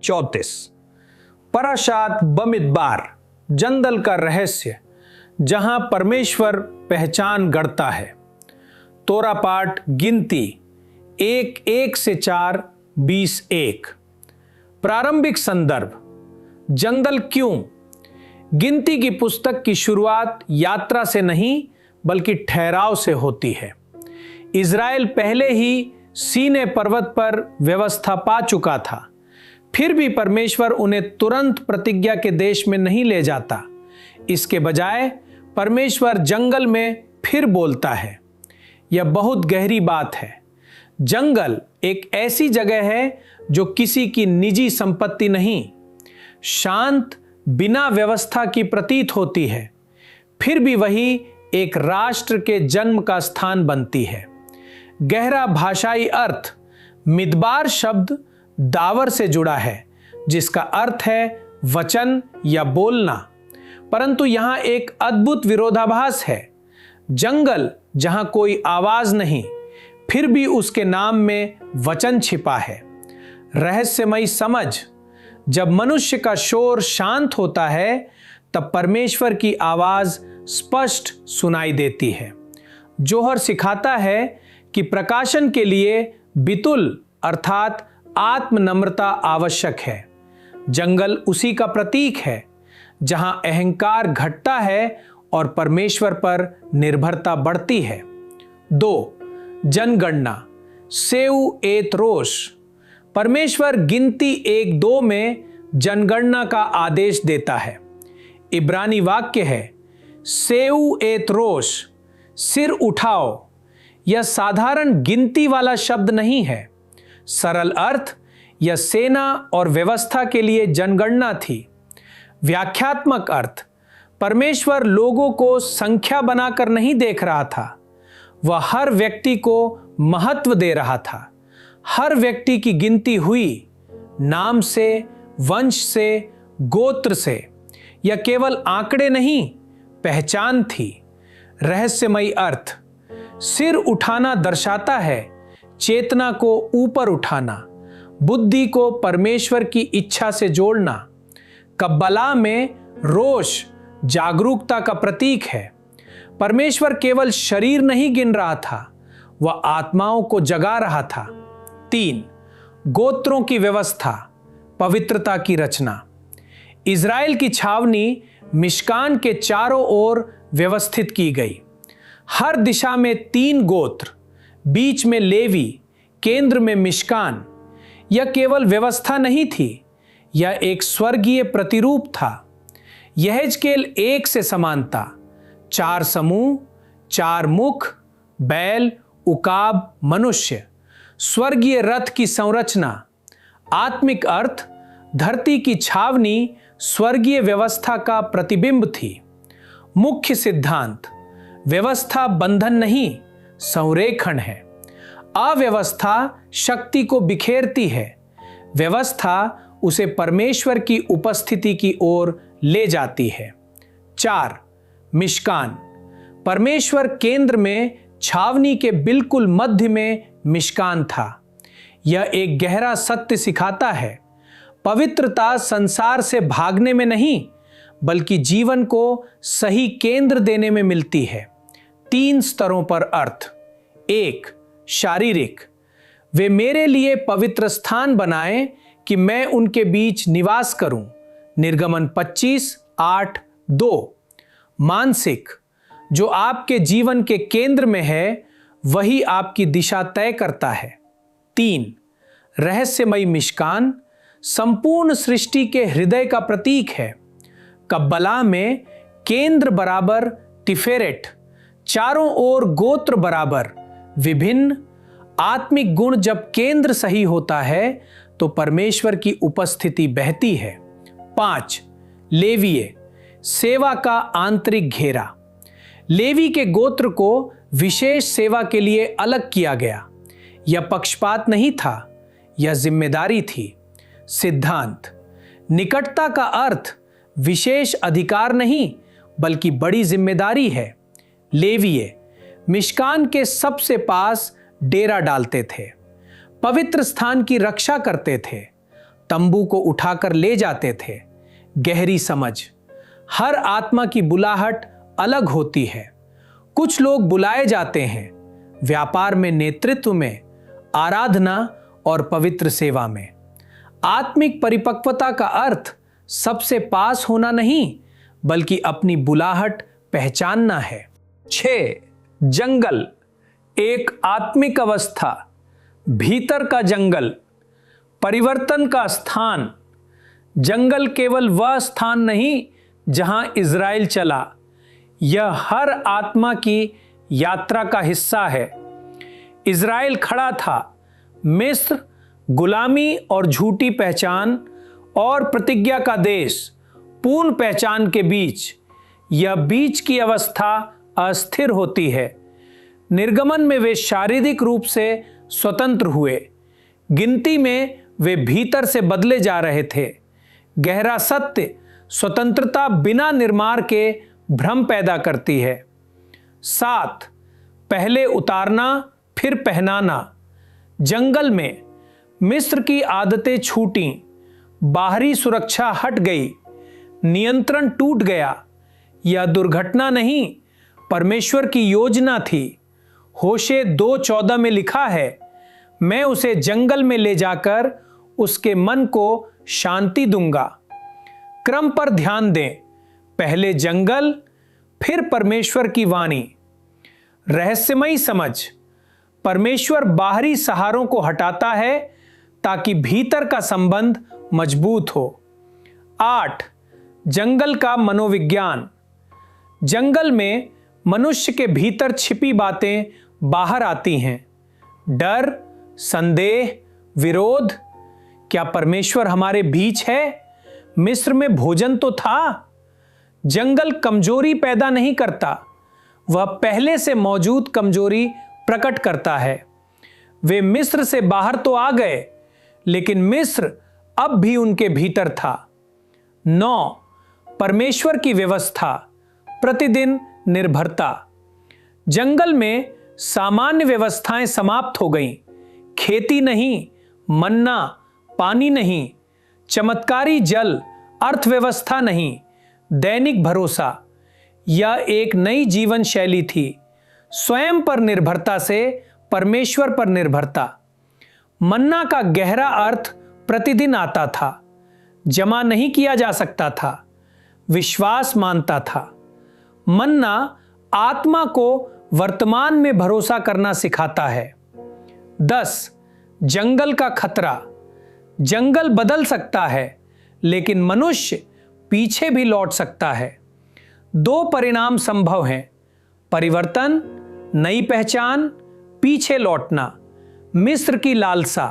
34। पराशात बमिदबार, जंगल का रहस्य जहां परमेश्वर पहचान गढ़ता है। तोरा पाठ गिनती 1:1-4, 20:1। प्रारंभिक संदर्भ, जंगल क्यों? गिनती की पुस्तक की शुरुआत यात्रा से नहीं बल्कि ठहराव से होती है। इज़राइल पहले ही सीने पर्वत पर व्यवस्था पा चुका था, फिर भी परमेश्वर उन्हें तुरंत प्रतिज्ञा के देश में नहीं ले जाता। इसके बजाय परमेश्वर जंगल में फिर बोलता है। यह बहुत गहरी बात है। जंगल एक ऐसी जगह है जो किसी की निजी संपत्ति नहीं, शांत बिना व्यवस्था की प्रतीत होती है, फिर भी वही एक राष्ट्र के जन्म का स्थान बनती है। गहरा भाषाई अर्थ, मिदबार शब्द दावर से जुड़ा है जिसका अर्थ है वचन या बोलना, परंतु यहां एक अद्भुत विरोधाभास है। जंगल जहां कोई आवाज नहीं, फिर भी उसके नाम में वचन छिपा है। रहस्यमयी समझ, जब मनुष्य का शोर शांत होता है तब परमेश्वर की आवाज स्पष्ट सुनाई देती है। जोहर सिखाता है कि प्रकाशन के लिए बितुल अर्थात आत्मनम्रता आवश्यक है। जंगल उसी का प्रतीक है जहां अहंकार घटता है और परमेश्वर पर निर्भरता बढ़ती है। 2. जनगणना सेउ एत रोश। परमेश्वर गिनती 1:2 में जनगणना का आदेश देता है। इब्रानी वाक्य है सेउ एत रोश, सिर उठाओ। यह साधारण गिनती वाला शब्द नहीं है। सरल अर्थ, यह सेना और व्यवस्था के लिए जनगणना थी। व्याख्यात्मक अर्थ, परमेश्वर लोगों को संख्या बनाकर नहीं देख रहा था, वह हर व्यक्ति को महत्व दे रहा था। हर व्यक्ति की गिनती हुई, नाम से, वंश से, गोत्र से। यह केवल आंकड़े नहीं, पहचान थी। रहस्यमयी अर्थ, सिर उठाना दर्शाता है चेतना को ऊपर उठाना, बुद्धि को परमेश्वर की इच्छा से जोड़ना। कब्बला में रोश जागरूकता का प्रतीक है। परमेश्वर केवल शरीर नहीं गिन रहा था, वह आत्माओं को जगा रहा था। 3. गोत्रों की व्यवस्था, पवित्रता की रचना। इज़राइल की छावनी मिशकान के चारों ओर व्यवस्थित की गई। हर दिशा में 3 गोत्र, बीच में लेवी, केंद्र में मिशकान। यह केवल व्यवस्था नहीं थी, यह एक स्वर्गीय प्रतिरूप था। यहेजकेल 1 से समानता, 4 समूह, 4 मुख, बैल, उकाब, मनुष्य, स्वर्गीय रथ की संरचना। आत्मिक अर्थ, धरती की छावनी स्वर्गीय व्यवस्था का प्रतिबिंब थी। मुख्य सिद्धांत, व्यवस्था बंधन नहीं, संरेखण है। अव्यवस्था शक्ति को बिखेरती है, व्यवस्था उसे परमेश्वर की उपस्थिति की ओर ले जाती है। 4. मिशकान, परमेश्वर केंद्र में, छावनी के बिल्कुल मध्य में मिशकान था। यह एक गहरा सत्य सिखाता है। पवित्रता संसार से भागने में नहीं बल्कि जीवन को सही केंद्र देने में मिलती है। 3 स्तरों पर अर्थ। 1. शारीरिक, वे मेरे लिए पवित्र स्थान बनाएं कि मैं उनके बीच निवास करूं। निर्गमन 25:8-2। मानसिक, जो आपके जीवन के केंद्र में है वही आपकी दिशा तय करता है। 3. रहस्यमयी मिशकान, संपूर्ण सृष्टि के हृदय का प्रतीक है। कब्बला में केंद्र बराबर टिफेरेट, चारों ओर गोत्र बराबर विभिन्न। आत्मिक गुण जब केंद्र सही होता है तो परमेश्वर की उपस्थिति बहती है। 5. लेवीय, सेवा का आंतरिक घेरा। लेवी के गोत्र को विशेष सेवा के लिए अलग किया गया। यह पक्षपात नहीं था, यह जिम्मेदारी थी। सिद्धांत, निकटता का अर्थ विशेष अधिकार नहीं बल्कि बड़ी जिम्मेदारी है। लेवीय मिशकान के सबसे पास डेरा डालते थे, पवित्र स्थान की रक्षा करते थे। तंबू को उठाकर ले जाते थे। गहरी समझ। हर आत्मा की बुलाहट अलग होती है। कुछ लोग बुलाए जाते हैं व्यापार में, नेतृत्व में, आराधना और पवित्र सेवा में। आत्मिक परिपक्वता का अर्थ सबसे पास होना नहीं, बल्कि अपनी बुलाहट पहचानना है। 6. जंगल, एक आत्मिक अवस्था, भीतर का जंगल, परिवर्तन का स्थान। जंगल केवल वह स्थान नहीं जहां इज़राइल चला, यह हर आत्मा की यात्रा का हिस्सा है। इज़राइल खड़ा था मिस्र, गुलामी और झूठी पहचान और प्रतिज्ञा का देश, पूर्ण पहचान के बीच। यह बीच की अवस्था अस्थिर होती है। निर्गमन में वे शारीरिक रूप से स्वतंत्र हुए, गिनती में वे भीतर से बदले जा रहे थे। गहरा सत्य स्वतंत्रता बिना निर्माण के भ्रम पैदा करती है। 7. पहले उतारना फिर पहनाना। जंगल में मिस्र की आदतें छूटी, बाहरी सुरक्षा हट गई, नियंत्रण टूट गया। यह दुर्घटना नहीं, परमेश्वर की योजना थी। होशे 2:14 में लिखा है, मैं उसे जंगल में ले जाकर उसके मन को शांति दूंगा। क्रम पर ध्यान दें, पहले जंगल, फिर परमेश्वर की वाणी। रहस्यमयी समझ। परमेश्वर बाहरी सहारों को हटाता है ताकि भीतर का संबंध मजबूत हो। 8. जंगल का मनोविज्ञान। जंगल में मनुष्य के भीतर छिपी बातें बाहर आती हैं। डर, संदेह, विरोध। क्या परमेश्वर हमारे बीच है? मिस्र में भोजन तो था। जंगल कमजोरी पैदा नहीं करता, वह पहले से मौजूद कमजोरी प्रकट करता है। वे मिस्र से बाहर तो आ गए, लेकिन मिस्र अब भी उनके भीतर था। 9. परमेश्वर की व्यवस्था, प्रतिदिन निर्भरता। जंगल में सामान्य व्यवस्थाएं समाप्त हो गईं। खेती नहीं, मन्ना, पानी नहीं, चमत्कारी जल, अर्थव्यवस्था नहीं, दैनिक भरोसा। यह एक नई जीवन शैली थी, स्वयं पर निर्भरता से परमेश्वर पर निर्भरता। मन्ना का गहरा अर्थ प्रतिदिन आता था, जमा नहीं किया जा सकता था, विश्वास मानता था। मन्ना आत्मा को वर्तमान में भरोसा करना सिखाता है। 10. जंगल का खतरा। जंगल बदल सकता है, लेकिन मनुष्य पीछे भी लौट सकता है। 2 परिणाम संभव हैं, परिवर्तन, नई पहचान, पीछे लौटना। मिस्र की लालसा।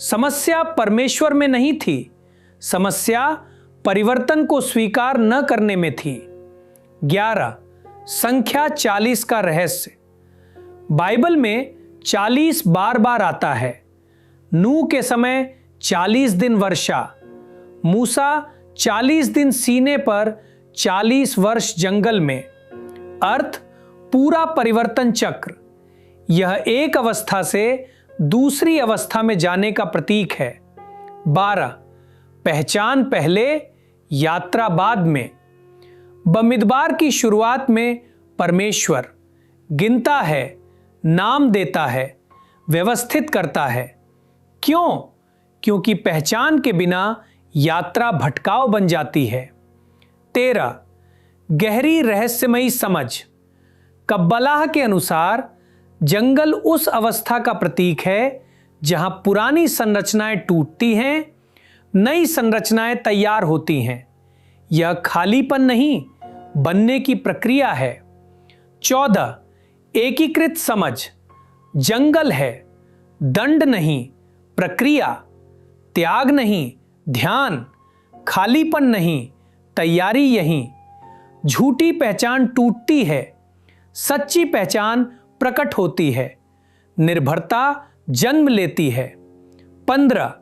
समस्या परमेश्वर में नहीं थी, समस्या परिवर्तन को स्वीकार न करने में थी। 11. संख्या 40 का रहस्य। बाइबल में 40 बार बार आता है। नूह के समय 40 दिन वर्षा, मूसा 40 दिन सीने पर, 40 वर्ष जंगल में। अर्थ पूरा परिवर्तन चक्र। यह एक अवस्था से दूसरी अवस्था में जाने का प्रतीक है। 12. पहचान पहले, यात्रा बाद में। बमिदबार की शुरुआत में परमेश्वर गिनता है, नाम देता है, व्यवस्थित करता है। क्यों? क्योंकि पहचान के बिना यात्रा भटकाव बन जाती है। 13. गहरी रहस्यमयी समझ। कब्बलाह के अनुसार जंगल उस अवस्था का प्रतीक है जहां पुरानी संरचनाएं टूटती हैं, नई संरचनाएं तैयार होती हैं। यह खालीपन नहीं, बनने की प्रक्रिया है। 14. एकीकृत समझ। जंगल है, दंड नहीं, प्रक्रिया। त्याग नहीं, ध्यान। खालीपन नहीं, तैयारी यहीं। झूठी पहचान टूटती है, सच्ची पहचान प्रकट होती है, निर्भरता जन्म लेती है। 15.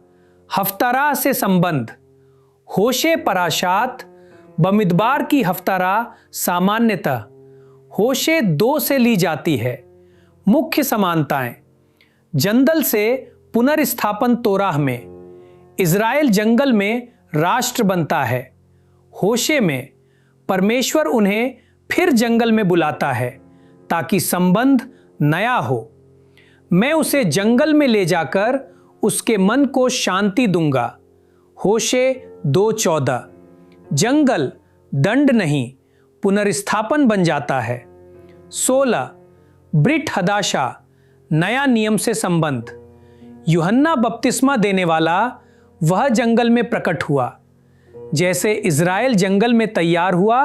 हफ्ताराह से संबंध। होशे पराशात, बमिदबार की हफ्ताराह सामान्यतः होशे 2 से ली जाती है। मुख्य समानताएं। जंदल से पुनर्स्थापन तोराह में, इज़राइल जंगल में राष्ट्र बनता है। होशे में परमेश्वर उन्हें फिर जंगल में बुलाता है ताकि संबंध नया हो। मैं उसे जंगल में ले जाकर उसके मन को शांति दूंगा। होशे 2:14। जंगल दंड नहीं पुनर्स्थापन बन जाता है। 16 ब्रिट हदाशा नया नियम से संबंध। यूहन्ना बपतिस्मा देने वाला वह जंगल में प्रकट हुआ। जैसे इज़राइल जंगल में तैयार हुआ,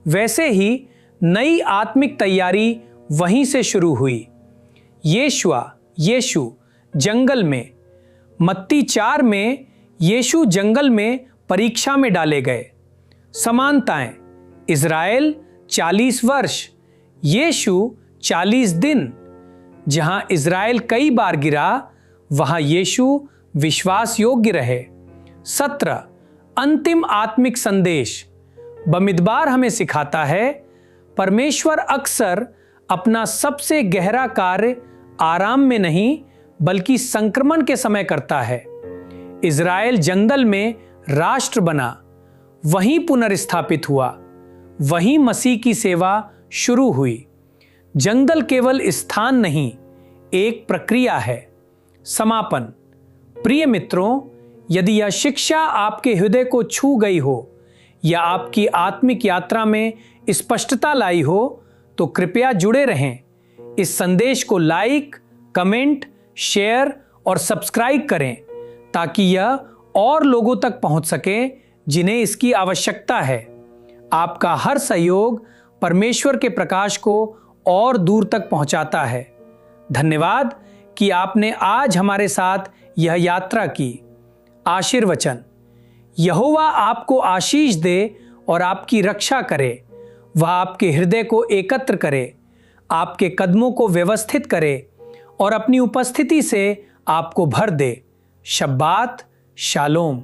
वैसे ही नई आत्मिक तैयारी वहीं से शुरू हुई। यीशु जंगल में। मत्ती 4 में यीशु जंगल में परीक्षा में डाले गए। समानताएं, इज़राइल 40 वर्ष, यीशु 40 दिन। जहां इज़राइल कई बार गिरा, वहां यीशु विश्वास योग्य रहे। 17 अंतिम आत्मिक संदेश। बमिदबार हमें सिखाता है परमेश्वर अक्सर अपना सबसे गहरा कार्य आराम में नहीं बल्कि संक्रमण के समय करता है। इज़राइल जंगल में राष्ट्र बना, वहीं पुनर्स्थापित हुआ, वहीं मसीह की सेवा शुरू हुई। जंगल केवल स्थान नहीं, एक प्रक्रिया है। समापन। प्रिय मित्रों, यदि यह शिक्षा आपके हृदय को छू गई हो या आपकी आत्मिक यात्रा में स्पष्टता लाई हो, तो कृपया जुड़े रहें। इस संदेश को लाइक, कमेंट, शेयर और सब्सक्राइब करें ताकि यह और लोगों तक पहुंच सके जिन्हें इसकी आवश्यकता है। आपका हर सहयोग परमेश्वर के प्रकाश को और दूर तक पहुंचाता है। धन्यवाद कि आपने आज हमारे साथ यह यात्रा की। आशीर्वचन। यहोवा आपको आशीष दे और आपकी रक्षा करे। वह आपके हृदय को एकत्र करे, आपके कदमों को व्यवस्थित करे और अपनी उपस्थिति से आपको भर दे। शब्बात शालोम।